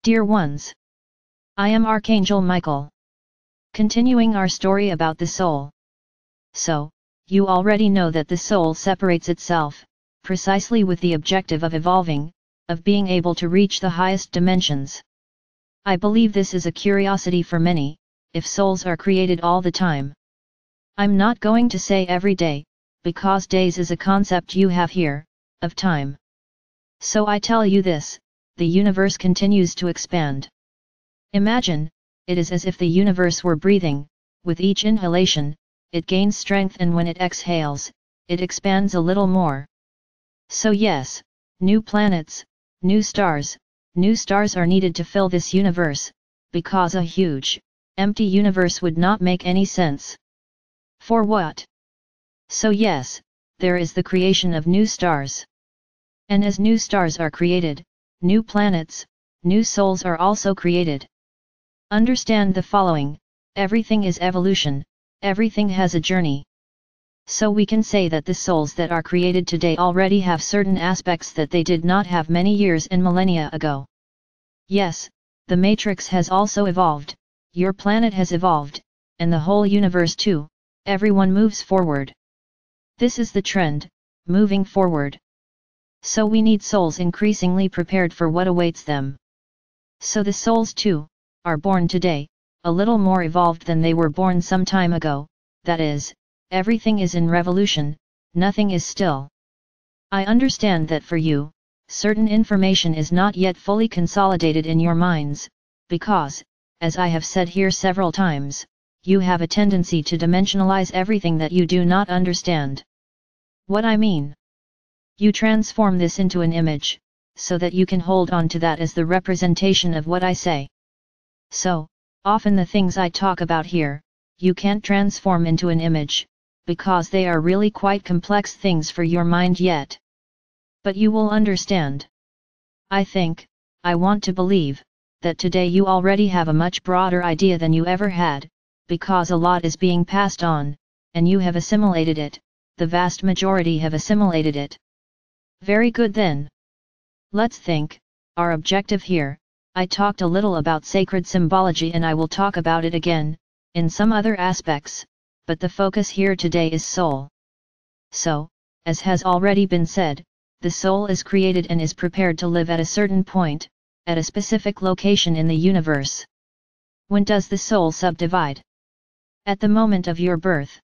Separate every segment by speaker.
Speaker 1: Dear ones, I am Archangel Michael. Continuing our story about the soul. So, you already know that the soul separates itself, precisely with the objective of evolving, of being able to reach the highest dimensions. I believe this is a curiosity for many, if souls are created all the time. I'm not going to say every day, because days is a concept you have here, of time. So I tell you this, the universe continues to expand. Imagine, it is as if the universe were breathing, with each inhalation, it gains strength and when it exhales, it expands a little more. So yes, new planets, new stars are needed to fill this universe, because a huge, empty universe would not make any sense. For what? So yes, there is the creation of new stars. And as new stars are created, new planets, new souls are also created. Understand the following, everything is evolution, everything has a journey. So we can say that the souls that are created today already have certain aspects that they did not have many years and millennia ago. Yes, the matrix has also evolved, your planet has evolved, and the whole universe too, everyone moves forward. This is the trend, moving forward. So we need souls increasingly prepared for what awaits them. So the souls too, are born today, a little more evolved than they were born some time ago, that is, everything is in revolution, nothing is still. I understand that for you, certain information is not yet fully consolidated in your minds, because, as I have said here several times, you have a tendency to dimensionalize everything that you do not understand. What I mean? You transform this into an image, so that you can hold on to that as the representation of what I say. So, often the things I talk about here, you can't transform into an image, because they are really quite complex things for your mind yet. But you will understand. I want to believe, that today you already have a much broader idea than you ever had, because a lot is being passed on, and you have assimilated it, the vast majority have assimilated it. Very good then. Let's think, our objective here, I talked a little about sacred symbology and I will talk about it again, in some other aspects, but the focus here today is soul. So, as has already been said, the soul is created and is prepared to live at a certain point, at a specific location in the universe. When does the soul subdivide? At the moment of your birth.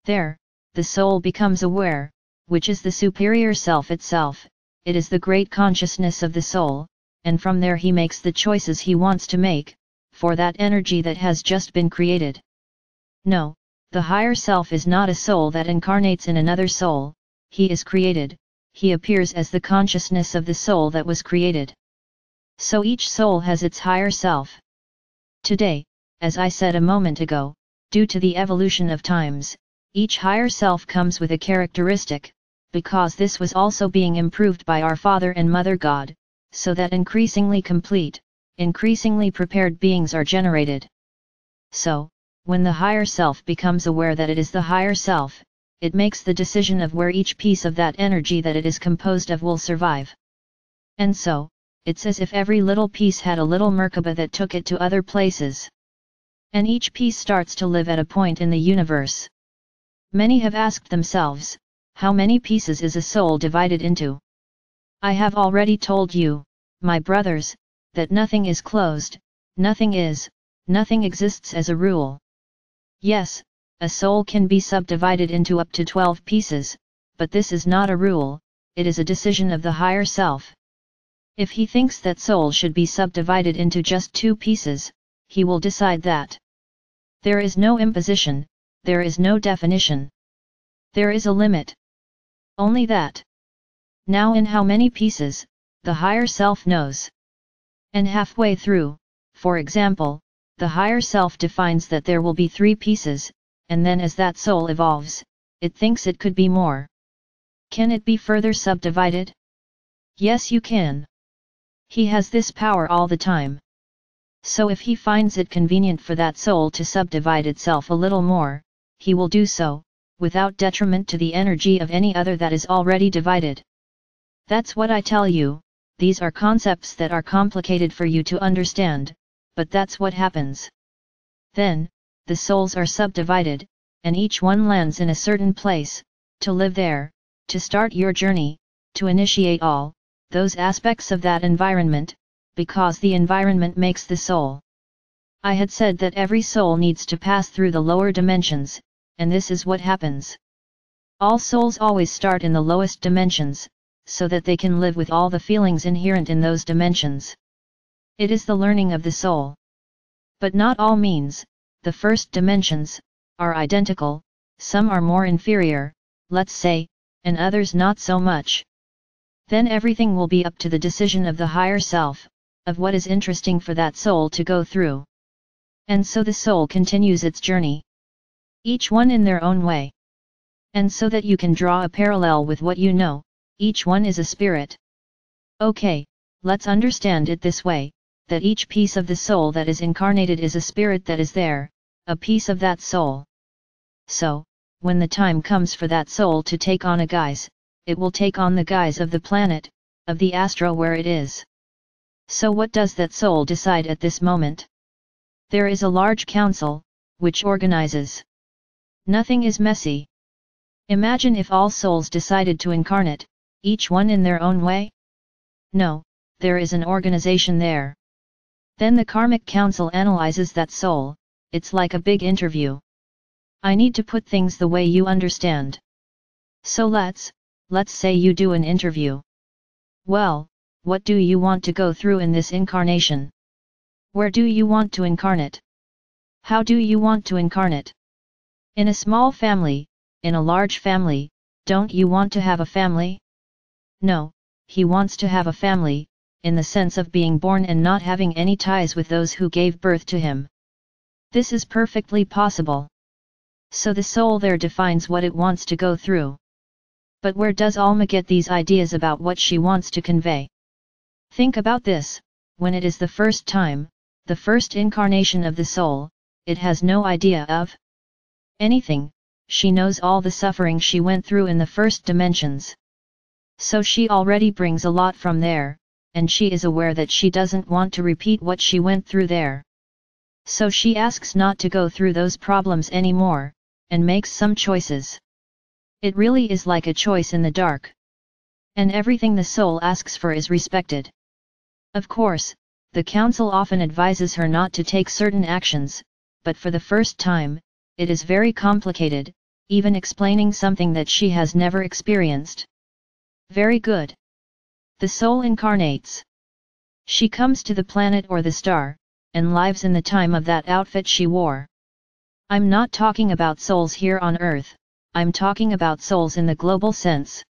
Speaker 1: There, the soul becomes aware, which is the superior self itself, it is the great consciousness of the soul, and from there he makes the choices he wants to make, for that energy that has just been created. No, the higher self is not a soul that incarnates in another soul, he is created, he appears as the consciousness of the soul that was created. So each soul has its higher self. Today, as I said a moment ago, due to the evolution of times, each higher self comes with a characteristic, because this was also being improved by our Father and Mother God, so that increasingly complete, increasingly prepared beings are generated. So, when the higher self becomes aware that it is the higher self, it makes the decision of where each piece of that energy that it is composed of will survive. And so, it's as if every little piece had a little Merkaba that took it to other places. And each piece starts to live at a point in the universe. Many have asked themselves, how many pieces is a soul divided into? I have already told you, my brothers, that nothing is closed, nothing exists as a rule. Yes, a soul can be subdivided into up to 12 pieces, but this is not a rule, it is a decision of the higher self. If he thinks that soul should be subdivided into just 2 pieces, he will decide that. There is no imposition, there is no definition. There is a limit. Only that. Now in how many pieces, the higher self knows. And halfway through, for example, the higher self defines that there will be 3 pieces, and then as that soul evolves, it thinks it could be more. Can it be further subdivided? Yes, you can. He has this power all the time. So if he finds it convenient for that soul to subdivide itself a little more, he will do so, without detriment to the energy of any other that is already divided. That's what I tell you, these are concepts that are complicated for you to understand, but that's what happens. Then, the souls are subdivided, and each one lands in a certain place, to live there, to start your journey, to initiate all those aspects of that environment, because the environment makes the soul. I had said that every soul needs to pass through the lower dimensions, and this is what happens. All souls always start in the lowest dimensions, so that they can live with all the feelings inherent in those dimensions. It is the learning of the soul. But not all means, the first dimensions, are identical, some are more inferior, let's say, and others not so much. Then everything will be up to the decision of the higher self, of what is interesting for that soul to go through. And so the soul continues its journey. Each one in their own way. And so that you can draw a parallel with what you know, each one is a spirit. Okay, let's understand it this way, that each piece of the soul that is incarnated is a spirit that is there, a piece of that soul. So, when the time comes for that soul to take on a guise, it will take on the guise of the planet, of the astro where it is. So what does that soul decide at this moment? There is a large council, which organizes. Nothing is messy. Imagine if all souls decided to incarnate, each one in their own way? No, there is an organization there. Then the karmic council analyzes that soul, it's like a big interview. I need to put things the way you understand. So let's say you do an interview. Well, what do you want to go through in this incarnation? Where do you want to incarnate? How do you want to incarnate? In a small family, in a large family, don't you want to have a family? No, he wants to have a family, in the sense of being born and not having any ties with those who gave birth to him. This is perfectly possible. So the soul there defines what it wants to go through. But where does Alma get these ideas about what she wants to convey? Think about this, when it is the first time, the first incarnation of the soul, it has no idea of anything, she knows all the suffering she went through in the first dimensions. So she already brings a lot from there, and she is aware that she doesn't want to repeat what she went through there. So she asks not to go through those problems anymore, and makes some choices. It really is like a choice in the dark. And everything the soul asks for is respected. Of course, the council often advises her not to take certain actions, but for the first time, it is very complicated, even explaining something that she has never experienced. Very good. The soul incarnates. She comes to the planet or the star, and lives in the time of that outfit she wore. I'm not talking about souls here on Earth, I'm talking about souls in the global sense.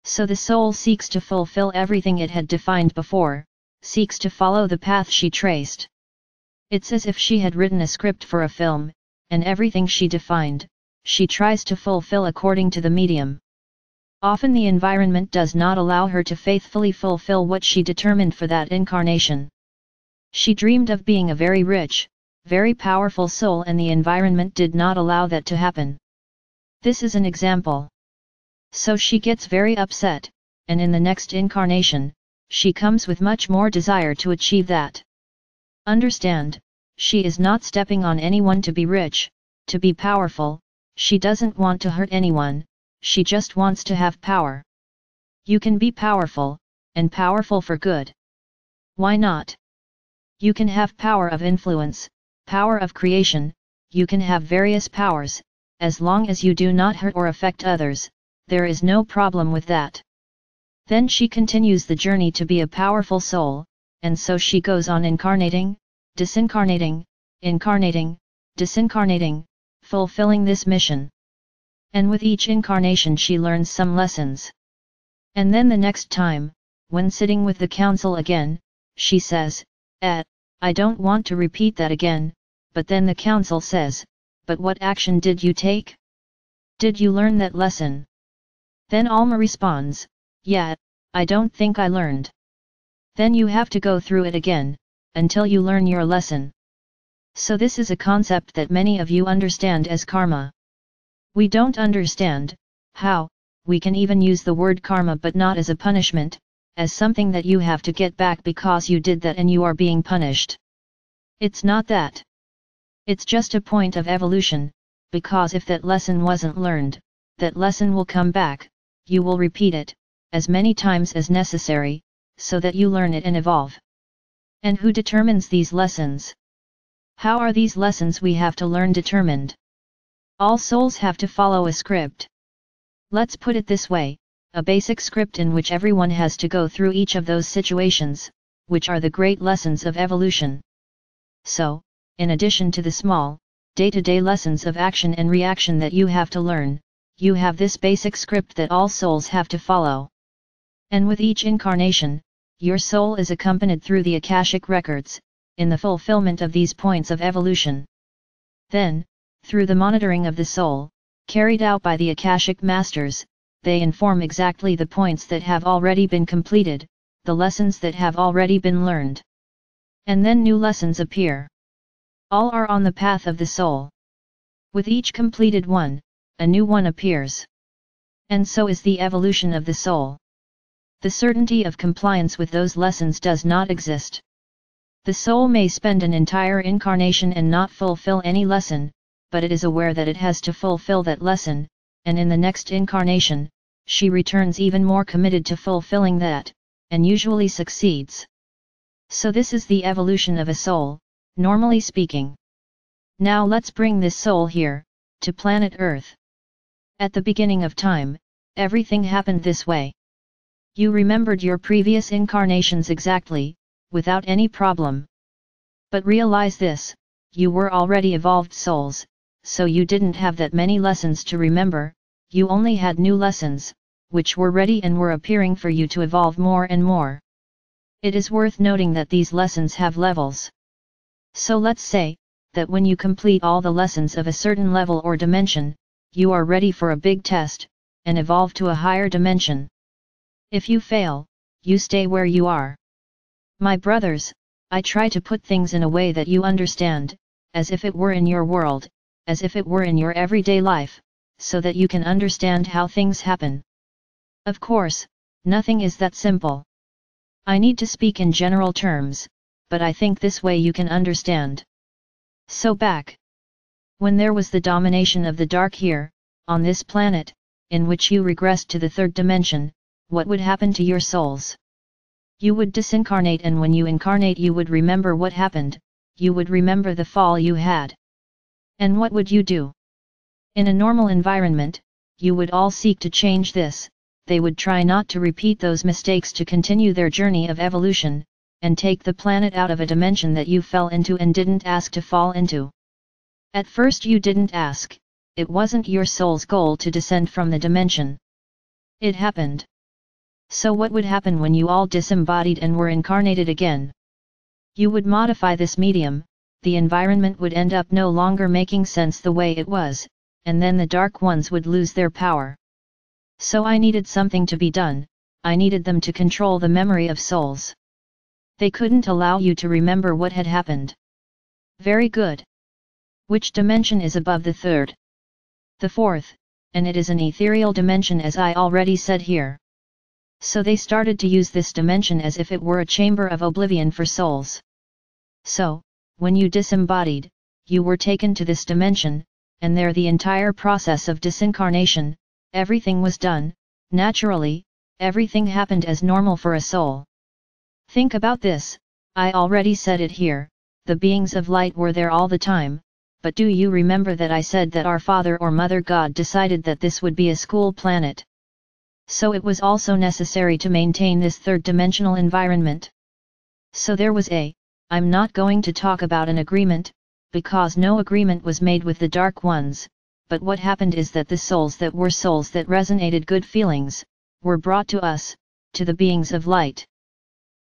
Speaker 1: So the soul seeks to fulfill everything it had defined before, seeks to follow the path she traced. It's as if she had written a script for a film, and everything she defined, she tries to fulfill according to the medium. Often the environment does not allow her to faithfully fulfill what she determined for that incarnation. She dreamed of being a very rich, very powerful soul, and the environment did not allow that to happen. This is an example. So she gets very upset, and in the next incarnation, she comes with much more desire to achieve that. Understand, she is not stepping on anyone to be rich, to be powerful, she doesn't want to hurt anyone, she just wants to have power. You can be powerful, and powerful for good. Why not? You can have power of influence, power of creation, you can have various powers, as long as you do not hurt or affect others, there is no problem with that. Then she continues the journey to be a powerful soul, and so she goes on incarnating, disincarnating, incarnating, disincarnating, fulfilling this mission. And with each incarnation she learns some lessons. And then the next time, when sitting with the council again, she says, I don't want to repeat that again, but then the council says, but what action did you take? Did you learn that lesson? Then Alma responds, yeah, I don't think I learned. Then you have to go through it again, until you learn your lesson. So this is a concept that many of you understand as karma. We don't understand how we can even use the word karma but not as a punishment, as something that you have to get back because you did that and you are being punished. It's not that. It's just a point of evolution, because if that lesson wasn't learned, that lesson will come back, you will repeat it, as many times as necessary, so that you learn it and evolve. And who determines these lessons? How are these lessons we have to learn determined? All souls have to follow a script. Let's put it this way, a basic script in which everyone has to go through each of those situations, which are the great lessons of evolution. So, in addition to the small, day-to-day lessons of action and reaction that you have to learn, you have this basic script that all souls have to follow. And with each incarnation, your soul is accompanied through the Akashic records, in the fulfillment of these points of evolution. Then, through the monitoring of the soul, carried out by the Akashic masters, they inform exactly the points that have already been completed, the lessons that have already been learned. And then new lessons appear. All are on the path of the soul. With each completed one, a new one appears. And so is the evolution of the soul. The certainty of compliance with those lessons does not exist. The soul may spend an entire incarnation and not fulfill any lesson, but it is aware that it has to fulfill that lesson, and in the next incarnation, she returns even more committed to fulfilling that, and usually succeeds. So this is the evolution of a soul, normally speaking. Now let's bring this soul here, to planet Earth. At the beginning of time, everything happened this way. You remembered your previous incarnations exactly, without any problem. But realize this, you were already evolved souls, so you didn't have that many lessons to remember, you only had new lessons, which were ready and were appearing for you to evolve more and more. It is worth noting that these lessons have levels. So let's say, that when you complete all the lessons of a certain level or dimension, you are ready for a big test, and evolve to a higher dimension. If you fail, you stay where you are. My brothers, I try to put things in a way that you understand, as if it were in your world, as if it were in your everyday life, so that you can understand how things happen. Of course, nothing is that simple. I need to speak in general terms, but I think this way you can understand. So back when there was the domination of the dark here, on this planet, in which you regressed to the third dimension, what would happen to your souls? You would disincarnate, and when you incarnate you would remember what happened, you would remember the fall you had. And what would you do? In a normal environment, you would all seek to change this, they would try not to repeat those mistakes to continue their journey of evolution, and take the planet out of a dimension that you fell into and didn't ask to fall into. At first you didn't ask, it wasn't your soul's goal to descend from the dimension. It happened. So what would happen when you all disembodied and were incarnated again? You would modify this medium, the environment would end up no longer making sense the way it was, and then the dark ones would lose their power. So I needed something to be done, I needed them to control the memory of souls. They couldn't allow you to remember what had happened. Very good. Which dimension is above the third? The fourth, and it is an ethereal dimension as I already said here. So they started to use this dimension as if it were a chamber of oblivion for souls. So, when you disembodied, you were taken to this dimension, and there the entire process of disincarnation, everything was done, naturally, everything happened as normal for a soul. Think about this, I already said it here, the beings of light were there all the time, but do you remember that I said that our Father or Mother God decided that this would be a school planet? So it was also necessary to maintain this third-dimensional environment. So there was I'm not going to talk about an agreement, because no agreement was made with the dark ones, but what happened is that the souls that resonated good feelings, were brought to us, to the beings of light.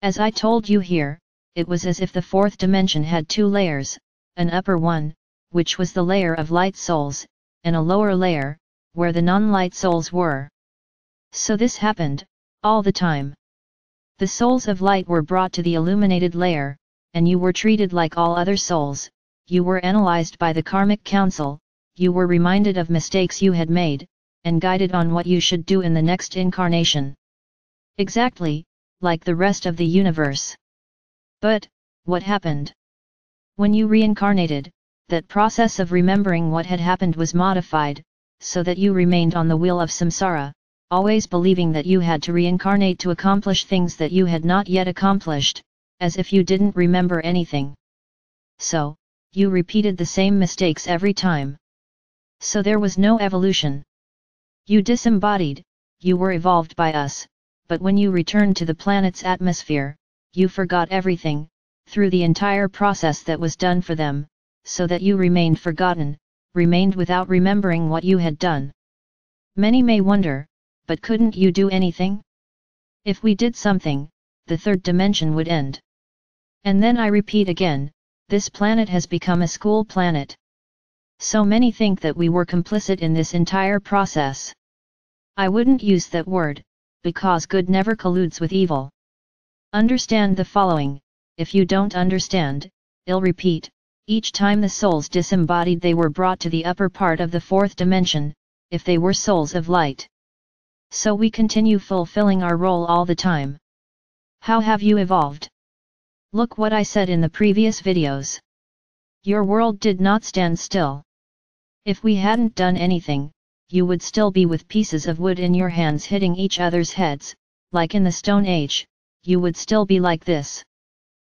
Speaker 1: As I told you here, it was as if the fourth dimension had two layers, an upper one, which was the layer of light souls, and a lower layer, where the non-light souls were. So this happened, all the time. The souls of light were brought to the illuminated layer, and you were treated like all other souls, you were analyzed by the karmic council, you were reminded of mistakes you had made, and guided on what you should do in the next incarnation. Exactly, like the rest of the universe. But, what happened? When you reincarnated, that process of remembering what had happened was modified, so that you remained on the wheel of samsara, always believing that you had to reincarnate to accomplish things that you had not yet accomplished, as if you didn't remember anything. So, you repeated the same mistakes every time. So there was no evolution. You disembodied, you were evolved by us, but when you returned to the planet's atmosphere, you forgot everything, through the entire process that was done for them, so that you remained forgotten, remained without remembering what you had done. Many may wonder, but couldn't you do anything? If we did something, the third dimension would end. And then I repeat again, this planet has become a school planet. So many think that we were complicit in this entire process. I wouldn't use that word, because good never colludes with evil. Understand the following: if you don't understand, I'll repeat, each time the souls disembodied they were brought to the upper part of the fourth dimension, if they were souls of light. So we continue fulfilling our role all the time. How have you evolved? Look what I said in the previous videos. Your world did not stand still. If we hadn't done anything, you would still be with pieces of wood in your hands hitting each other's heads, like in the Stone Age, you would still be like this.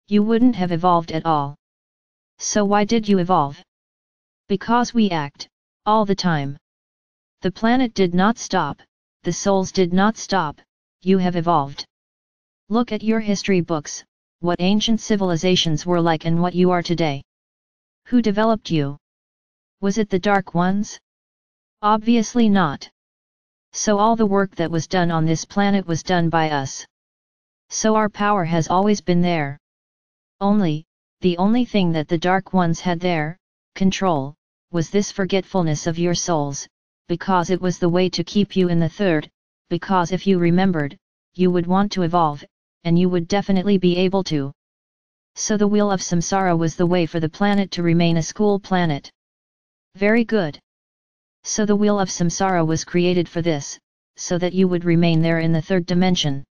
Speaker 1: You wouldn't have evolved at all. So why did you evolve? Because we act, all the time. The planet did not stop, the souls did not stop, you have evolved. Look at your history books, what ancient civilizations were like and what you are today. Who developed you? Was it the Dark Ones? Obviously not. So all the work that was done on this planet was done by us. So our power has always been there. The only thing that the Dark Ones had there, control, was this forgetfulness of your souls, because it was the way to keep you in the third, because if you remembered, you would want to evolve, and you would definitely be able to. So the wheel of samsara was the way for the planet to remain a school planet. Very good. So the wheel of samsara was created for this, so that you would remain there in the third dimension.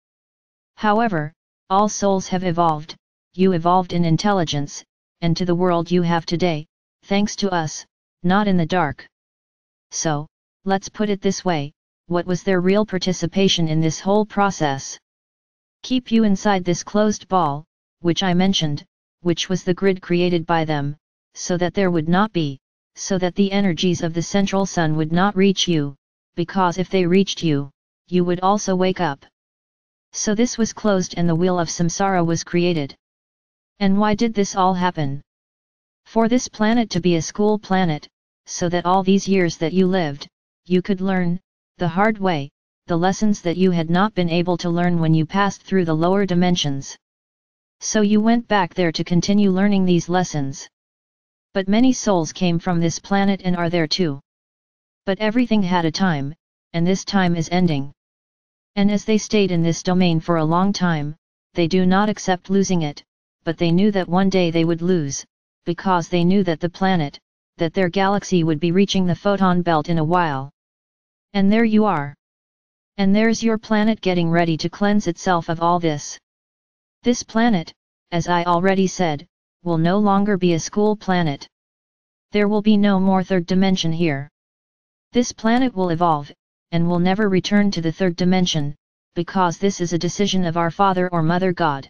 Speaker 1: However, all souls have evolved, you evolved in intelligence, and to the world you have today, thanks to us, not in the dark. So, let's put it this way, what was their real participation in this whole process? Keep you inside this closed ball, which I mentioned, which was the grid created by them, so that there would not be, so that the energies of the central sun would not reach you, because if they reached you, you would also wake up. So this was closed and the wheel of samsara was created. And why did this all happen? For this planet to be a school planet, so that all these years that you lived, you could learn, the hard way, the lessons that you had not been able to learn when you passed through the lower dimensions. So you went back there to continue learning these lessons. But many souls came from this planet and are there too. But everything had a time, and this time is ending. And as they stayed in this domain for a long time, they do not accept losing it, but they knew that one day they would lose, because they knew that the planet, that their galaxy would be reaching the photon belt in a while. And there you are. And there's your planet getting ready to cleanse itself of all this. This planet, as I already said, will no longer be a school planet. There will be no more third dimension here. This planet will evolve, and will never return to the third dimension, because this is a decision of our Father or Mother God.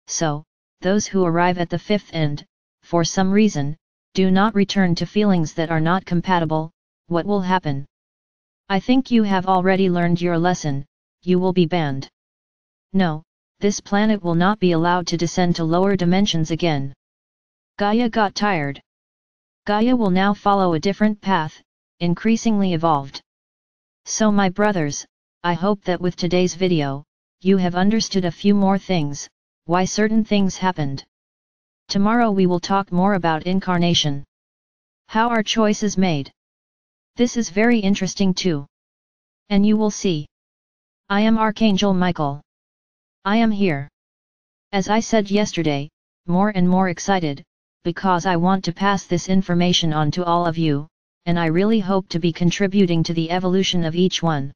Speaker 1: So, those who arrive at the fifth end, for some reason, do not return to feelings that are not compatible, what will happen? I think you have already learned your lesson, you will be banned. No, this planet will not be allowed to descend to lower dimensions again. Gaia got tired. Gaia will now follow a different path, increasingly evolved. So my brothers, I hope that with today's video, you have understood a few more things, why certain things happened. Tomorrow we will talk more about incarnation. How are choices made? This is very interesting too. And you will see. I am Archangel Michael. I am here. As I said yesterday, more and more excited, because I want to pass this information on to all of you, and I really hope to be contributing to the evolution of each one.